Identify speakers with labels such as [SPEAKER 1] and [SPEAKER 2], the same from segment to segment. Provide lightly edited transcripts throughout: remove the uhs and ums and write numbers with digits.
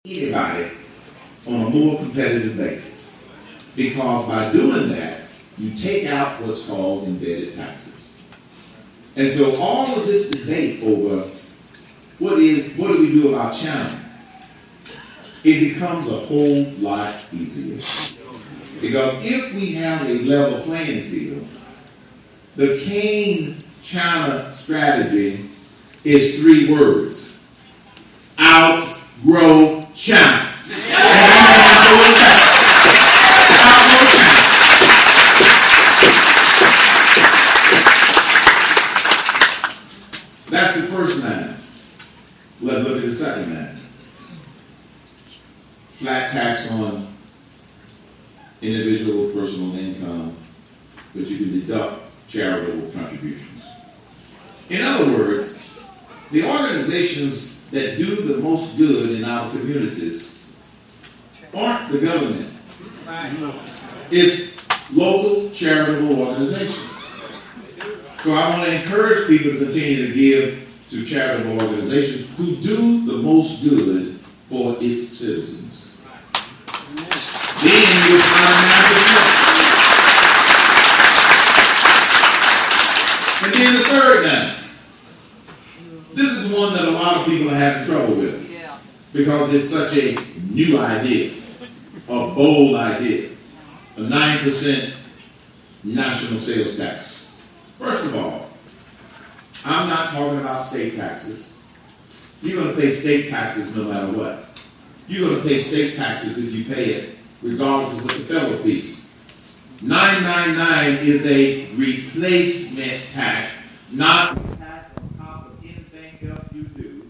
[SPEAKER 1] anybody on a more competitive basis. Because by doing that, you take out what's called embedded taxes. And so all of this debate over what do we do about China, it becomes a whole lot easier. Because if we have a level playing field, the Keynesian strategy is 3 words: outgrow China. That's the first line. Let's look at the second line. Flat tax on individual personal income, but you can deduct charitable contributions. In other words, the organizations that do the most good in our communities aren't the government. It's local charitable organizations. So I want to encourage people to continue to give to charitable organizations who do the most good for its citizens. Then you'll find and then the third line. This is the one that a lot of people are having trouble with because it's such a new idea, a bold idea, a 9% national sales tax. First of all, I'm not talking about state taxes. You're going to pay state taxes no matter what. You're going to pay state taxes if you pay it, regardless of what the federal piece. 999 is a replacement tax, not a tax on top of anything else you do.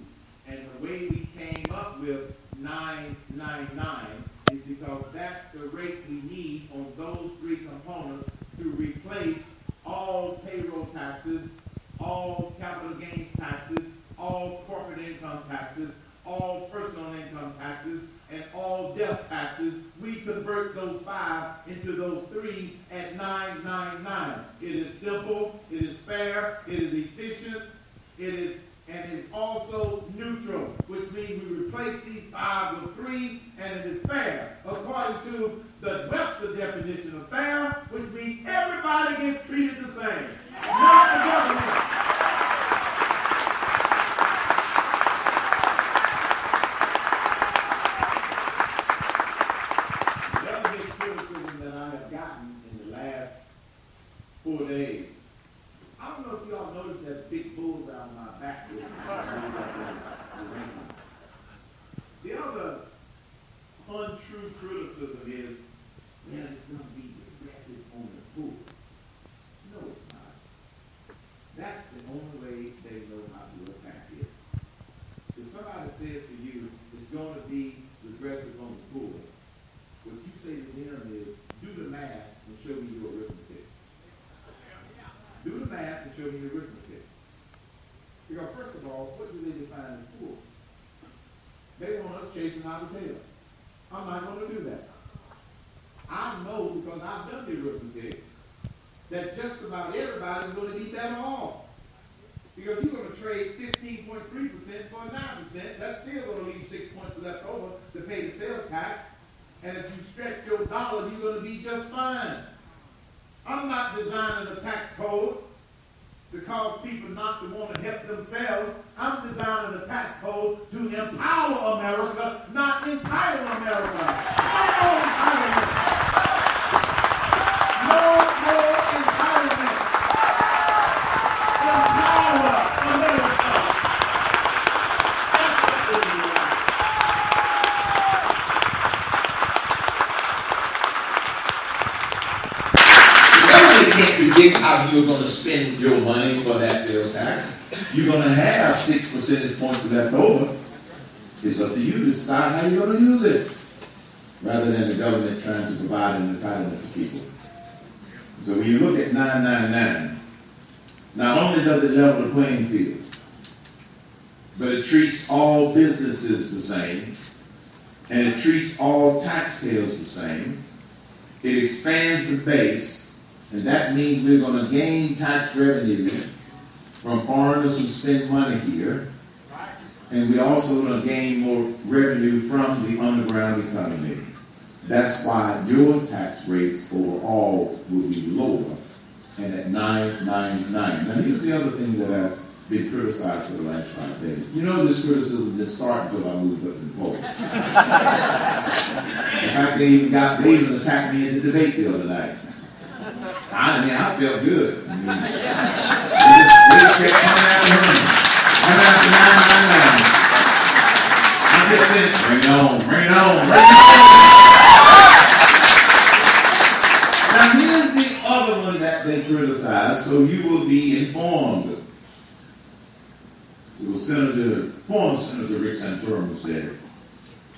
[SPEAKER 1] And the way we came up with 999 is because that's the rate we need on those 3 components to replace all payroll taxes, all capital gains taxes, all corporate income taxes, all personal income taxes, and all death taxes. We convert those 5 into those 3 at 999. It is simple, it is fair, it is efficient, and it's also neutral, which means we replace these 5 with 3, and it is fair, according to the Webster definition of fair, which means everybody gets treated the same, not the government. The other big criticism that I have gotten in the last 4 days, I don't know if you all noticed that big bullseye on my back. The other untrue criticism is, well, it's going to be regressive on the poor. No, it's not. That's the only way they know how to attack it. If somebody says to you, it's going to be regressive on the poor, what you say to them is, do the math and show me your arithmetic. Do the math and show me your arithmetic. Because first of all, what do they define as poor? They want us chasing our tail. I'm not going to do that. I know, because I've done the arithmetic, that just about everybody is going to be better off. Because you're going to trade 15.3% for 9%. That's still going to leave 6 points left over to pay the sales tax. And if you stretch your dollar, you're going to be just fine. I'm not designing a tax code to cause people not to want to help themselves. I'm designing a tax code to empower America, not entitle America. No more entitlement. No more entitlement. Empower America. That's what we're doing. Can't predict how you're going to spend your money for that sales tax. You're going to have 6 percentage points left over. It's up to you to decide how you're going to use it, rather than the government trying to provide an entitlement for people. So when you look at 999, not only does it level the playing field, but it treats all businesses the same, and it treats all taxpayers the same. It expands the base. And that means we're going to gain tax revenue from foreigners who spend money here. And we also going to gain more revenue from the underground economy. That's why your tax rates overall will be lower and at 999. Now here's the other thing that I've been criticized for the last 5 days. You know this criticism didn't start until I moved up in the polls. In fact, they even attacked me in the debate the other night. I felt good. They kept coming after him. Coming after 999. I kept saying, bring it on, bring it on, bring it on. Now here's the other one that they criticized, so you will be informed. It was former Senator Rick Santorum who said,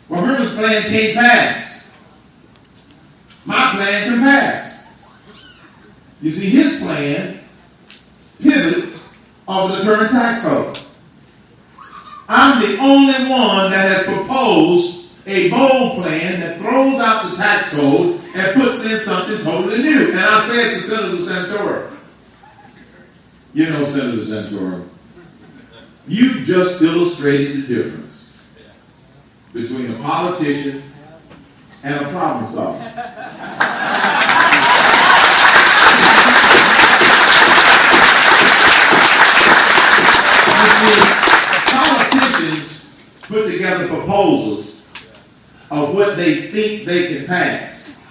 [SPEAKER 1] well, Herman's plan can't pass. My plan can pass. You see, his plan pivots off of the current tax code. I'm the only one that has proposed a bold plan that throws out the tax code and puts in something totally new. And I said to Senator Santorum, you know, Senator Santorum, you just illustrated the difference between a politician and a problem solver. You see, politicians put together proposals of what they think they can pass.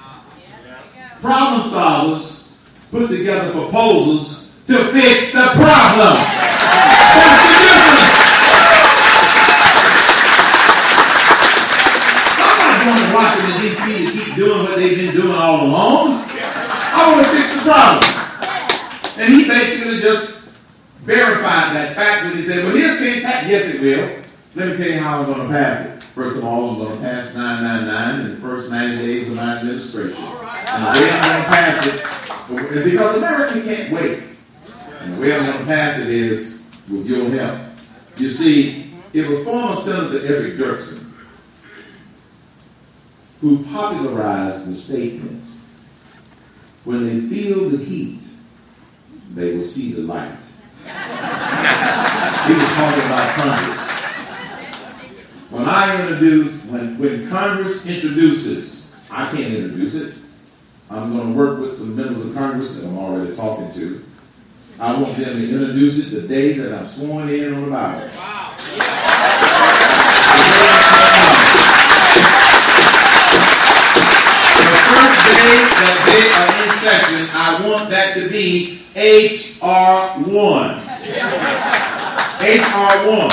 [SPEAKER 1] Problem solvers put together proposals to fix the problem. That's the difference. I'm not going to Washington, D.C. to keep doing what they've been doing all along. I want to fix the problem. And he basically just verified that fact when he said, well, here's the fact. Yes, it will. Let me tell you how I'm going to pass it. First of all, I'm going to pass 999 in the first 90 days of my administration. And the way I'm going to pass it, because America can't wait. And the way I'm going to pass it is with your help. You see, it was former Senator Eric Dirksen who popularized the statement, when they feel the heat, they will see the light. He was talking about Congress. When Congress introduces, I can't introduce it. I'm going to work with some members of Congress that I'm already talking to. I want them to introduce it the day that I'm sworn in on the Bible. Wow. The first day that they are in session, I want that to be H.R. 1. H.R. 1.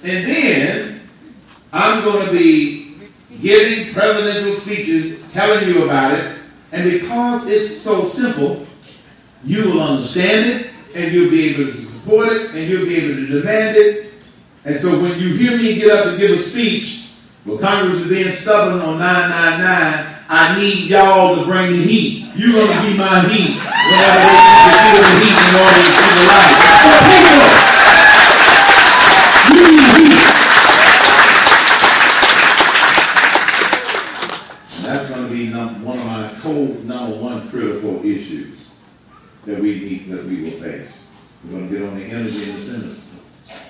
[SPEAKER 1] And then I'm going to be giving presidential speeches telling you about it. And because it's so simple, you will understand it, and you'll be able to support it, and you'll be able to demand it. And so when you hear me get up and give a speech, well, Congress is being stubborn on 999, I need y'all to bring the heat. You're going to be my heat whenever they need to feel the heat in order to see the light. So people, you need heat. And that's going to be one of my number one critical issues that we will face. We're going to get on the energy incentives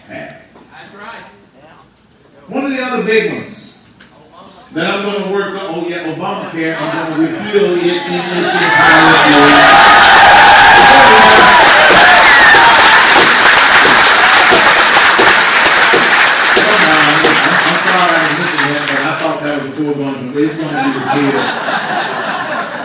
[SPEAKER 1] path. That's right. One of the other big ones that I'm going to work on, Obamacare, I'm going to repeal it in its entirety. I'm sorry I was missing that, but I thought that was before going to be repealed.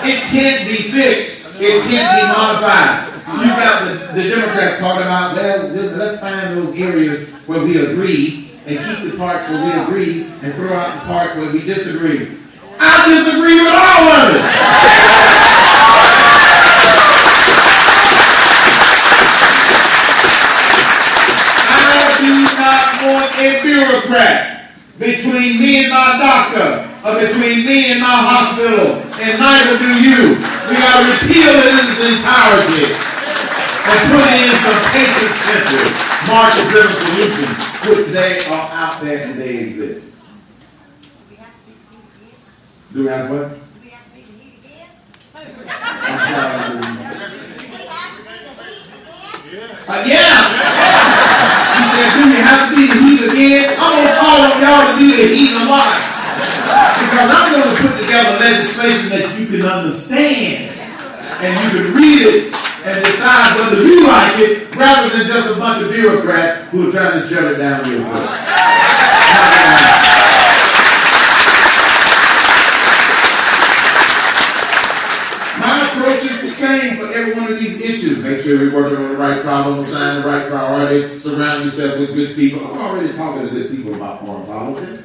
[SPEAKER 1] It can't be fixed. It can't be modified. You got the Democrats talking about, well, let's find those areas where we agree and keep the parts where we agree and throw out the parts where we disagree. I disagree with all of it. I do not want a bureaucrat between me and my doctor or between me and my hospital, and neither do you. We got to repeal it in its entirety and put it in some patient-centered, market-driven solutions, which they are out there and they exist. Do we have what? Do we have to be the heat again? I'm sorry. Do we have to be the heat again? Yeah. She said, do you have to be the heat again? I'm going to call on y'all to be the heat of life. Because I'm going to put together legislation that you can understand. And you can read it and decide whether you like it, rather than just a bunch of bureaucrats who are trying to shut it down real quick. My approach is the same for every one of these issues. Make sure you're working on the right problem, assign the right priority, surround yourself with good people. I'm already talking to good people about foreign policy.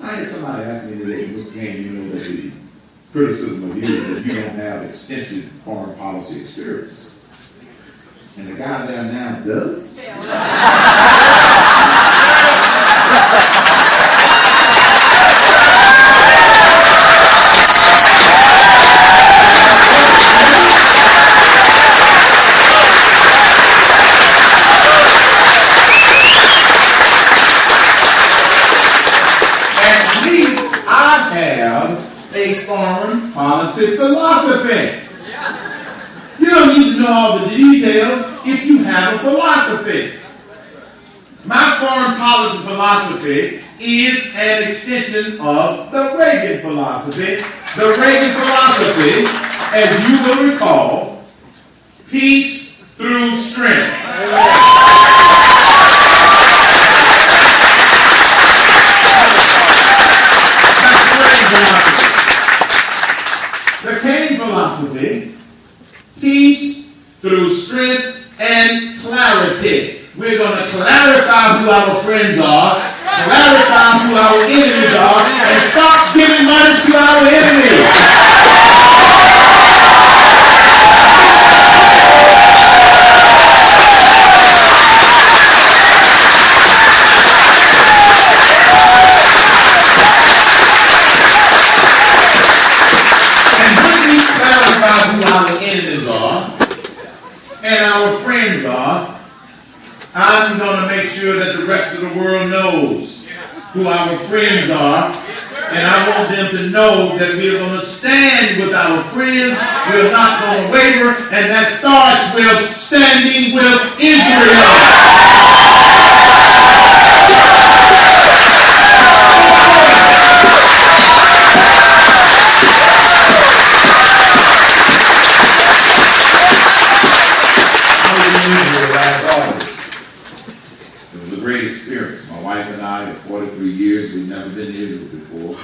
[SPEAKER 1] I had somebody ask me today, Mr. Kane, you know that the criticism of you is that you don't have extensive foreign policy experience. And the guy there now does. At least I have a foreign policy philosophy. You don't need to know all the details if you have a philosophy. My foreign policy philosophy is an extension of the Reagan philosophy. The Reagan philosophy, as you will recall, peace through strength. The Kane philosophy, peace through strength and clarity. We're going to clarify who our friends are, clarify who our enemies are, and stop giving money to our enemies. Who our enemies are and our friends are, I'm going to make sure that the rest of the world knows who our friends are, and I want them to know that we're going to stand with our friends, we're not going to waver, and that starts with standing with Israel. We've never been to Israel before,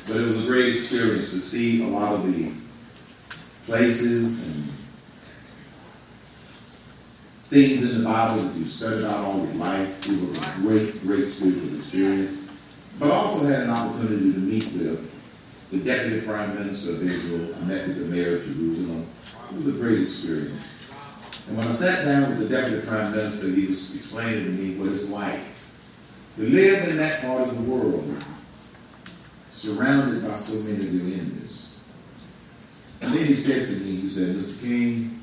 [SPEAKER 1] but it was a great experience to see a lot of the places and things in the Bible that you studied out all your life. It was a great spiritual experience, but I also had an opportunity to meet with the Deputy Prime Minister of Israel. I met with the Mayor of Jerusalem. It was a great experience. And when I sat down with the Deputy Prime Minister, he was explaining to me what it's like to live in that part of the world, surrounded by so many of your enemies. And then he said to me, he said, Mr. King,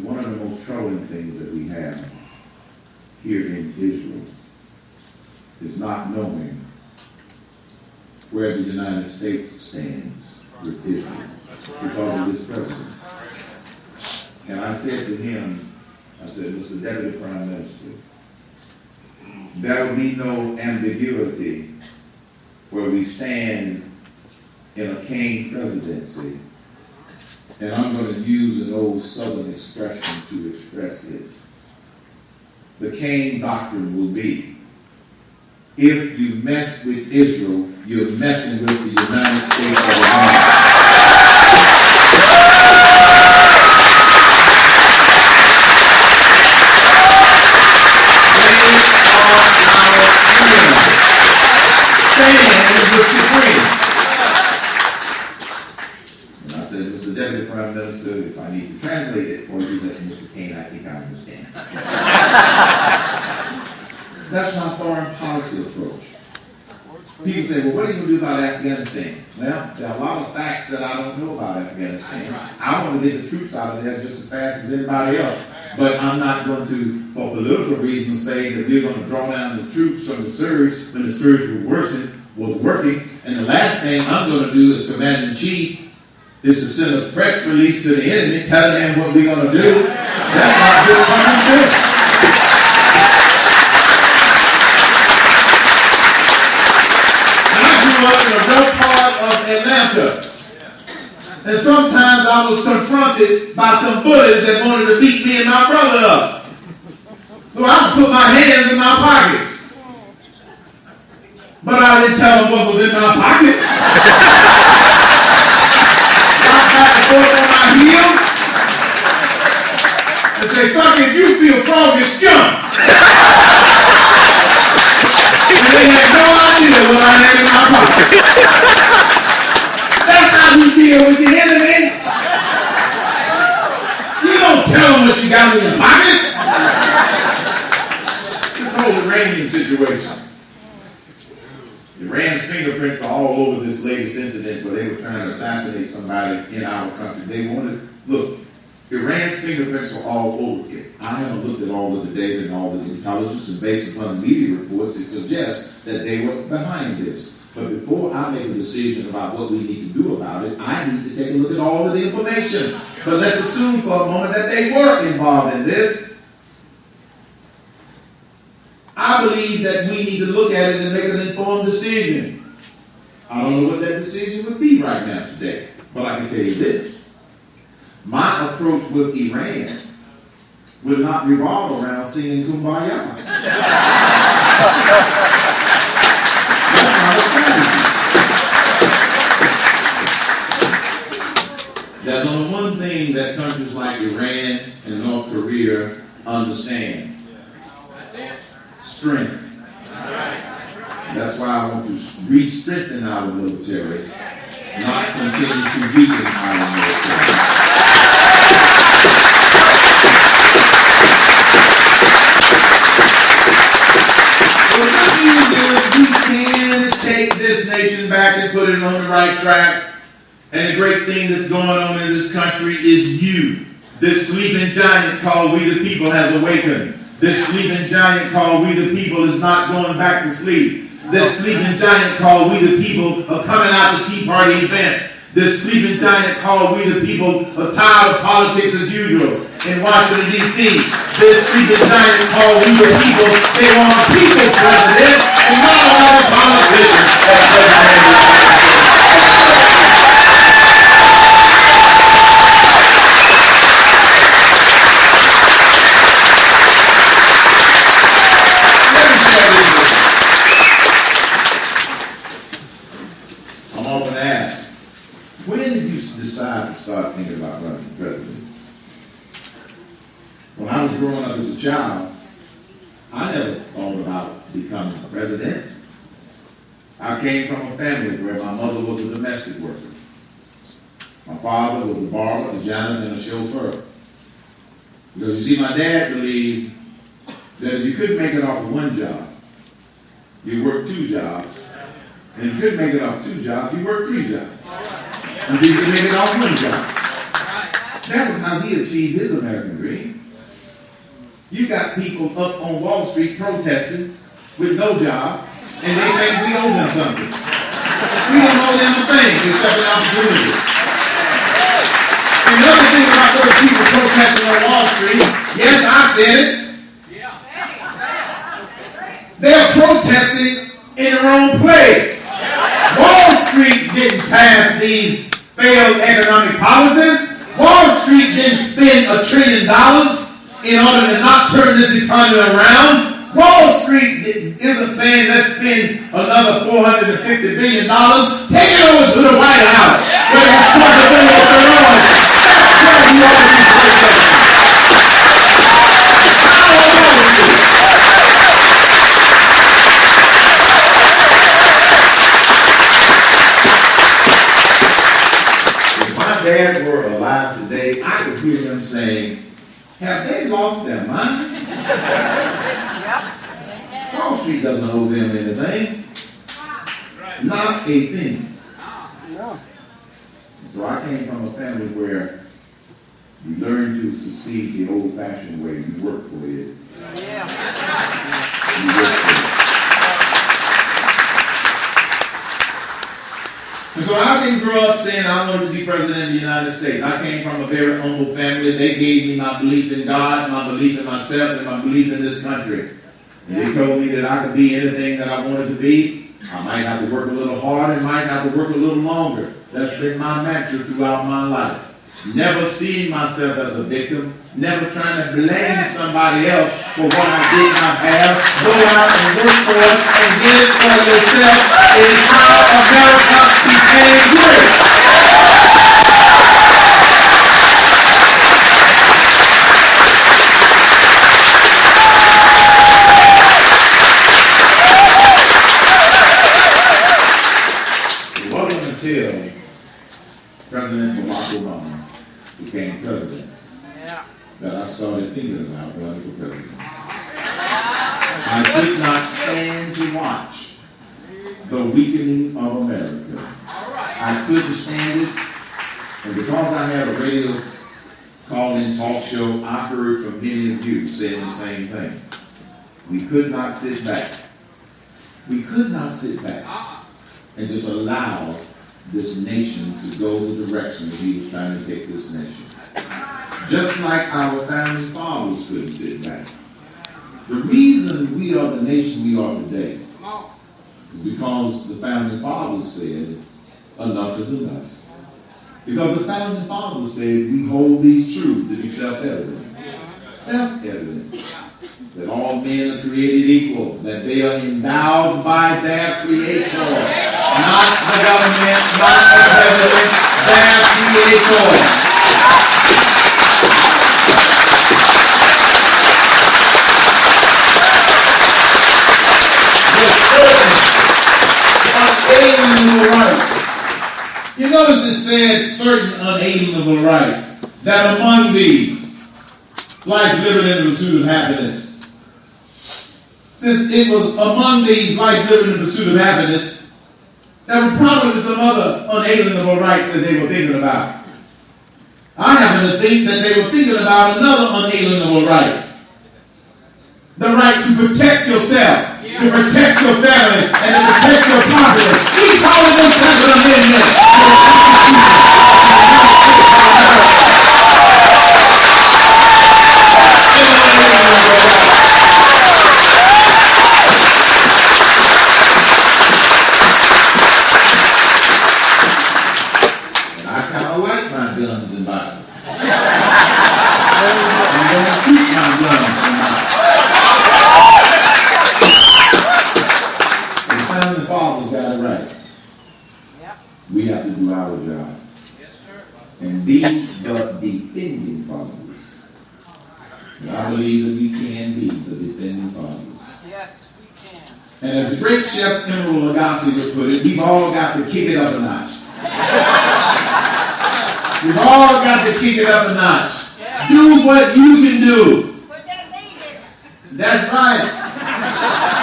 [SPEAKER 1] one of the most troubling things that we have here in Israel is not knowing where the United States stands with Israel because of this president. And I said to him, I said, Mr. Deputy Prime Minister, there will be no ambiguity where we stand in a Kane presidency. And I'm going to use an old Southern expression to express it. The Kane doctrine will be, if you mess with Israel, you're messing with the United States of America. And I said, Mr. Deputy Prime Minister, if I need to translate it for you, he said, Mr. Kane, I think I understand. That's my foreign policy approach. People say, well, what are you going to do about Afghanistan? Well, there are a lot of facts that I don't know about Afghanistan. I want to get the troops out of there just as fast as anybody else. But I'm not going to, for political reasons, say that we're going to draw down the troops from the surge when the surge was working. And the last thing I'm going to do as Commander-in-Chief is to send a press release to the enemy telling them what we're going to do. That's not good common sense. grew up in a rough part of Atlanta. And sometimes I was confronted by some bullies that wanted to beat me and my brother up. So I would put my hands in my pockets. But I didn't tell them what was in my pocket. I got to go on my heels and say, "Sucker, if you feel froggy, skunk." And they had no idea what I had in my pocket. That's how you deal with the enemy. You don't tell them what you got in your pocket. Control the Iranian situation. Iran's fingerprints are all over this latest incident where they were trying to assassinate somebody in our country. They wanted, look, Iran's fingerprints are all over it. I haven't looked at all of the data and all of the intelligence, and based upon the media reports, it suggests that they were behind this. But before I make a decision about what we need to do about it, I need to take a look at all of the information. But let's assume for a moment that they were involved in this. I believe that we need to look at it and make an informed decision. I don't know what that decision would be right now today, but I can tell you this. My approach with Iran will not revolve around singing Kumbaya. That's not a strategy. There's only one thing that countries like Iran and North Korea understand. Strength. That's why I want to re-strengthen our military, not continue to weaken our military. The good news is we can take this nation back and put it on the right track. And the great thing that's going on in this country is you. This sleeping giant called We the People has awakened. This sleeping giant called We the People is not going back to sleep. This sleeping giant called We the People are coming out to Tea Party events. This sleeping giant called We the People are tired of politics as usual in Washington, D.C. This sleeping giant called We the People, they want a people's president and not another politician as president. Decide to start thinking about running for president. When I was growing up as a child, I never thought about becoming a president. I came from a family where my mother was a domestic worker. My father was a barber, a janitor, and a chauffeur. Because you see, my dad believed that if you couldn't make it off of one job, you worked two jobs. And if you couldn't make it off two jobs, you worked three jobs. And you can make it off one job. That was how he achieved his American dream. You got people up on Wall Street protesting with no job, and they think we owe them something. We don't owe them a thing except an opportunity. And the other thing about those people protesting on Wall Street, yes, I said it. They're protesting in the wrong place. Wall Street didn't pass these failed economic policies. Wall Street didn't spend $1 trillion in order to not turn this economy around. Wall Street isn't saying let's spend another $450 billion. Take it over to the White House where the responsibility of the Lord. That's where you ought to be protesting. Dad were alive today, I could hear them saying, have they lost their mind? Wall Street doesn't owe them anything. Not a thing. So I came from a family where you learn to succeed the old-fashioned way. You work for it. You work for it. And so I didn't grow up saying I wanted to be president of the United States. I came from a very humble family. They gave me my belief in God, my belief in myself, and my belief in this country. And they told me that I could be anything that I wanted to be. I might have to work a little harder, and might have to work a little longer. That's been my mantra throughout my life. Never seeing myself as a victim, never trying to blame somebody else for what I did not have. Go out and work for it and get it for yourself is how America became great. It wasn't until President Barack Obama became president that I started thinking about running for president. I could not stand to watch the weakening of America. I couldn't stand it, and because I had a radio call-in talk show, I heard from many of you saying the same thing. We could not sit back. We could not sit back and just allow this nation to go the direction that he was trying to take this nation. Just like our founding fathers couldn't sit back. The reason we are the nation we are today is because the founding fathers said, enough is enough. Because the founding fathers said, we hold these truths to be self-evident. Self-evident. That all men are created equal. That they are endowed by their Creator. Not the government, not the president, their Creator. Unalienable rights. You notice it said certain unalienable rights. That among these, life, liberty, and the pursuit of happiness. Since it was among these, life, liberty, and the pursuit of happiness, there were probably some other unalienable rights that they were thinking about. I happen to think that they were thinking about another unalienable right. The right to protect yourself, to protect your family, and to protect your property. We call it the Second Amendment. We have to do our job. Yes, sir. And be the defending fathers. And I believe that we can be the defending fathers.
[SPEAKER 2] Yes, we can.
[SPEAKER 1] And as the great Chef Emeril Lagasse would put it, we've all got to kick it up a notch. We've all got to kick it up a notch. Yeah. Do what you can do.
[SPEAKER 2] Put that meat in.
[SPEAKER 1] That's right.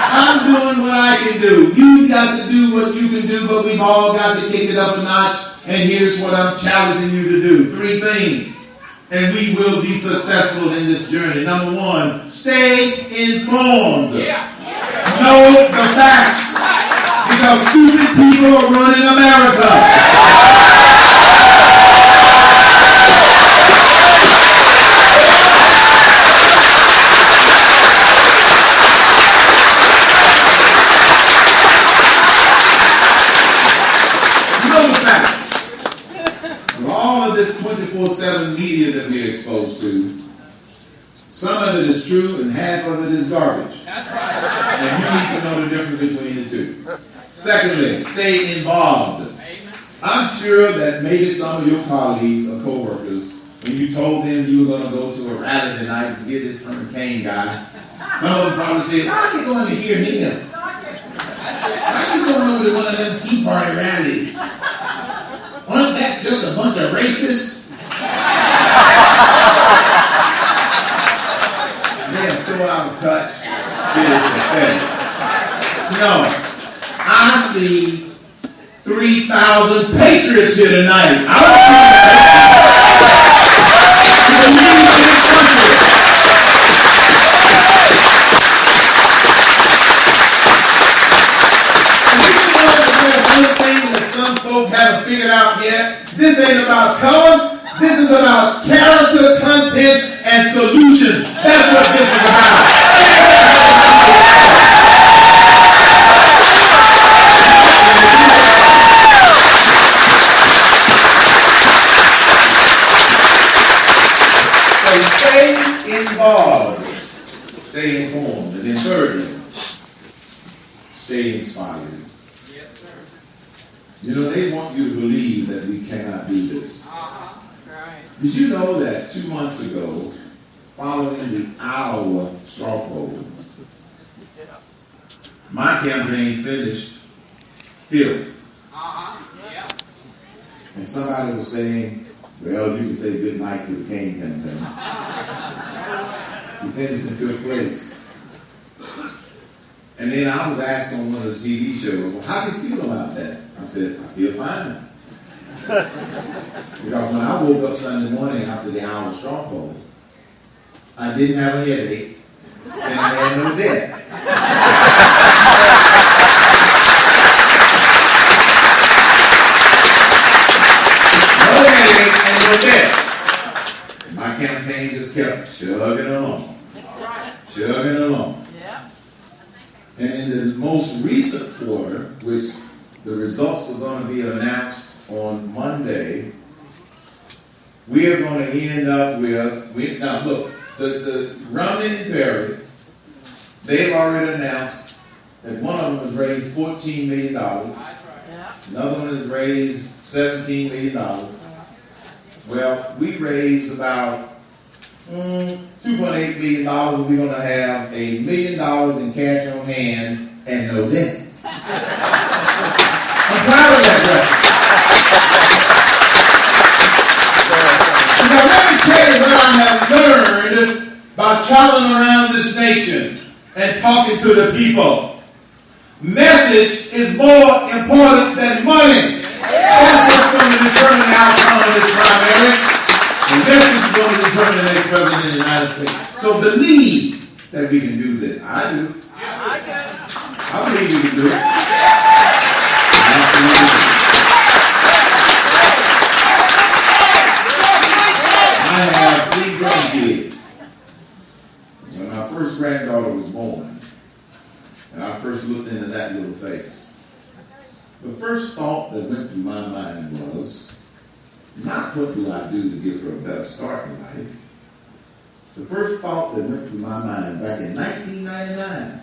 [SPEAKER 1] I'm doing what I can do. You got to do what you can do, but we've all got to kick it up a notch. And here's what I'm challenging you to do. 3 things. And we will be successful in this journey. Number 1, stay informed. Know the facts. Because stupid people are running America. This 24/7 media that we're exposed to, some of it is true and half of it is garbage. That's right. And you need to know the difference between the two. Secondly, stay involved. I'm sure that maybe some of your colleagues or co-workers, when you told them you were going to go to a rally tonight and get this from the Kane guy, some of them probably said, why are you going to hear him? Why are you going over to one of them Tea Party rallies? Wasn't that just a bunch of racists? They're so out of touch. It is pathetic. No. I see 3,000 patriots here tonight. I don't haven't figured out yet. This ain't about color. This is about character, content, and solutions. That's what this is about. inspire you. You know, they want you to believe that we cannot do this.
[SPEAKER 2] Right.
[SPEAKER 1] Did you know that 2 months ago, following the Iowa straw poll, my campaign finished 5th?
[SPEAKER 2] Yeah.
[SPEAKER 1] And somebody was saying, well, you can say good night to the Kane campaign. We finished in 5th place. And then I was asked on one of the TV shows, well, how do you feel about that? I said, I feel fine. Because when I woke up Sunday morning after the Iowa straw poll, I didn't have a headache and I had no debt. My campaign just kept chugging along. Chugging along.
[SPEAKER 2] Yeah.
[SPEAKER 1] And in the most recent quarter, which the results are going to be announced on Monday, we are going to end up with, now look, the Romney and Perry, they've already announced that one of them has raised $14 million.
[SPEAKER 2] Yeah.
[SPEAKER 1] Another one has raised $17 million. Well, we raised about $2.8 million. We're going to have $1 million in cash on hand and no debt. I'm proud of that, brother. Now, let me tell you what I have learned by traveling around this nation and talking to the people. Message is more important than money. That's what's going to determine the outcome of this primary. And this is going to determine the next president of the United States. So believe that we can do this. I do. I believe we can do it. I have 3 grandkids. When my first granddaughter was born, and I first looked into that little face, the first thought that went through my mind was, not what do I do to give her a better start in life. The first thought that went through my mind back in 1999,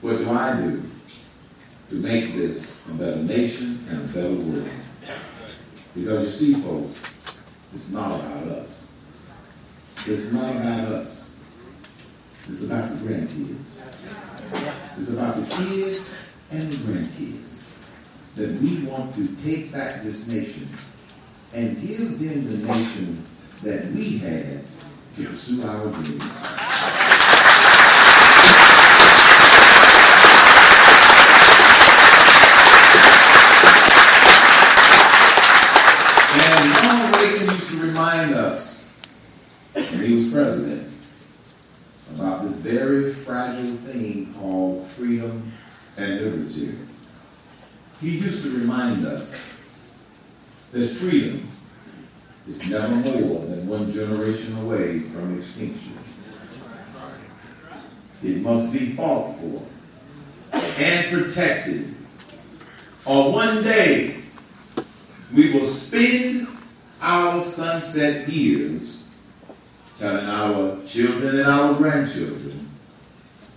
[SPEAKER 1] what do I do to make this a better nation and a better world? Because you see, folks, it's not about us. It's not about us. It's about the grandkids. It's about the kids and the grandkids, that we want to take back this nation and give them the nation that we had to pursue our dreams. And Ronald Reagan used to remind us, when he was president, about this very fragile thing called freedom and liberty. He used to remind us that freedom is never more than one generation away from extinction. It must be fought for and protected, or one day we will spend our sunset years telling our children and our grandchildren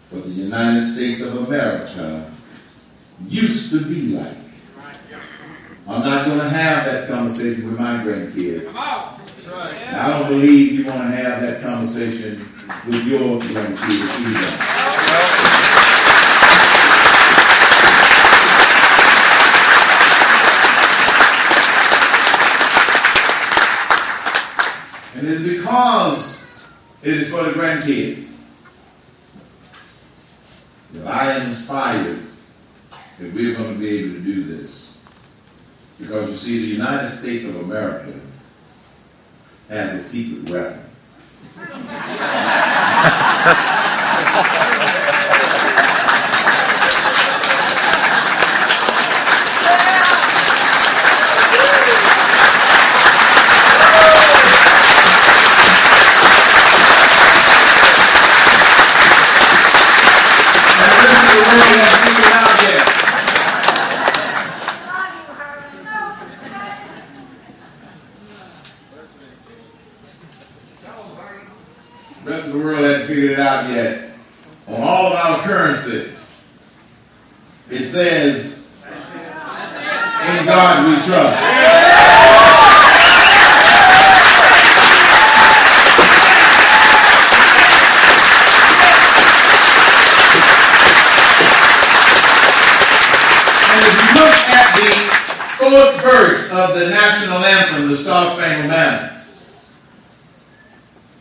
[SPEAKER 1] what the United States of America used to be like. I'm not going to have that conversation with my grandkids. And I don't believe you want to have that conversation with your grandkids either. And it's because it is for the grandkids that I am inspired that we're going to be able to do this. Because you see, the United States of America has a secret weapon. It says, in God we trust. And if you look at the fourth verse of the national anthem, the Star Spangled Banner,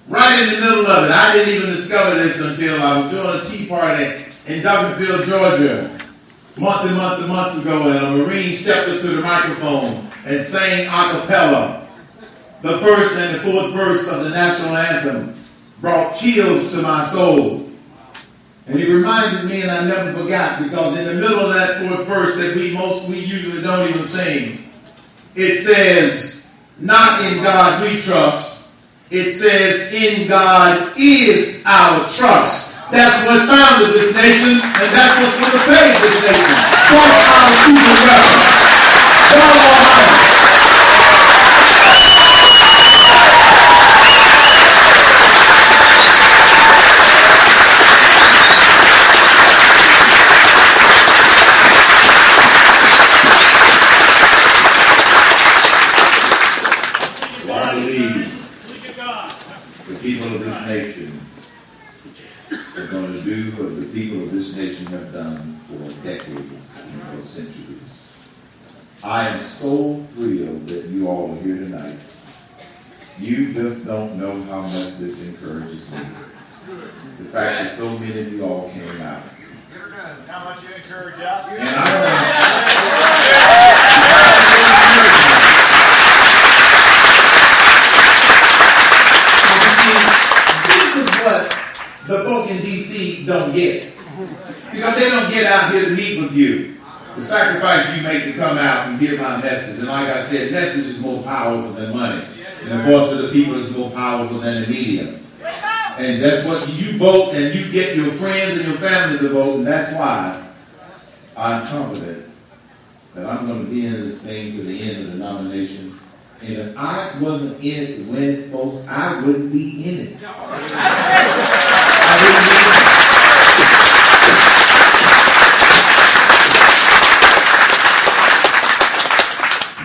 [SPEAKER 1] right in the middle of it, I didn't even discover this until I was doing a tea party in Douglasville, Georgia, months and months and months ago, and a Marine stepped up to the microphone and sang a cappella. The first and the fourth verse of the national anthem brought chills to my soul. And he reminded me, and I never forgot, because in the middle of that fourth verse that we usually don't even sing, it says, not in God we trust. It says, in God is our trust. That's what founded this nation, and that's what's going to save this nation. For our future reference. God Almighty. People of this nation are going to do what the people of this nation have done for decades and for centuries. I am so thrilled that you all are here tonight. You just don't know how much this encourages me. The fact that so many of you all came out.
[SPEAKER 3] How much you encourage out here?
[SPEAKER 1] And I the folk in D.C. don't get. Because they don't get out here to meet with you. The sacrifice you make to come out and hear my message. And like I said, message is more powerful than money. And the voice of the people is more powerful than the media. And that's what you vote, and you get your friends and your family to vote. And that's why I'm confident that I'm going to be in this thing to the end of the nomination. And if I wasn't in it to win it, folks, I wouldn't be in it.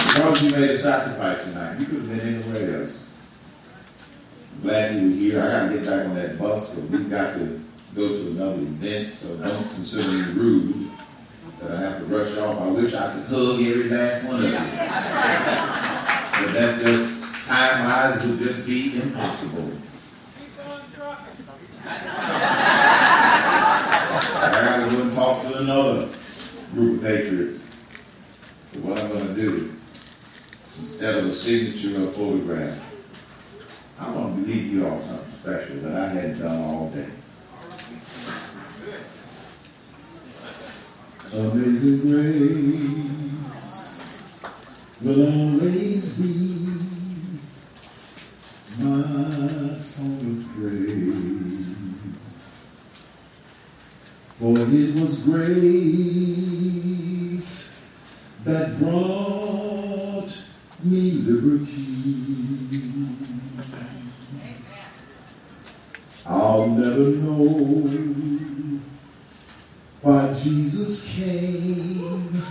[SPEAKER 1] Because you made a sacrifice tonight, you could have been anywhere else. I'm glad you were here. I got to get back on that bus, so we've got to go to another event, so don't consider me rude that I have to rush off. I wish I could hug every last one of you. But that's just, time-wise, would just be impossible. I gotta go and talk to another group of patriots. So what I'm gonna do, instead of a signature or a photograph, I want to leave you all something special that I hadn't done all day. Amazing grace will always be my song of praise. For it was grace that brought me liberty. I'll never know why Jesus came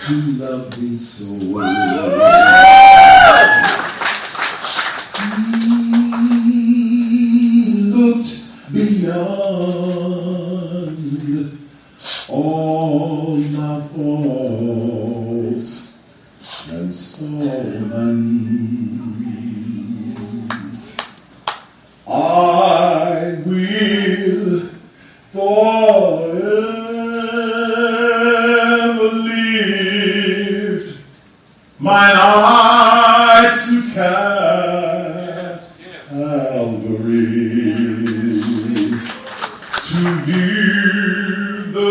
[SPEAKER 1] to love me so. He looked beyond all my faults and saw my needs. I will forever lift mine eyes to Calvary to view the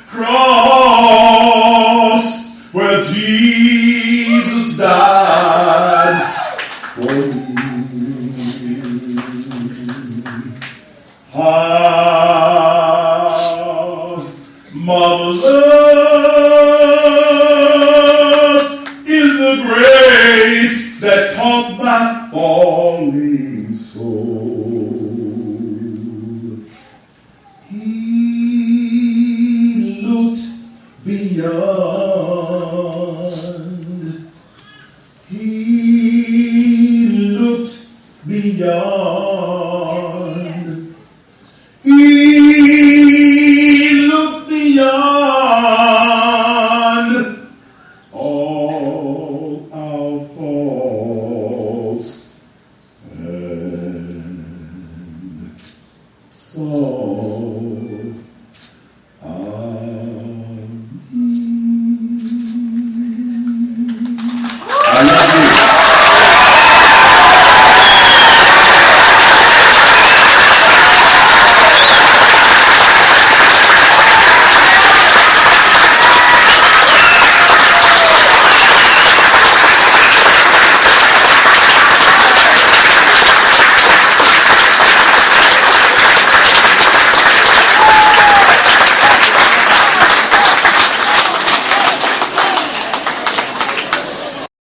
[SPEAKER 1] cross where Jesus died for me. Marvelous is the
[SPEAKER 4] of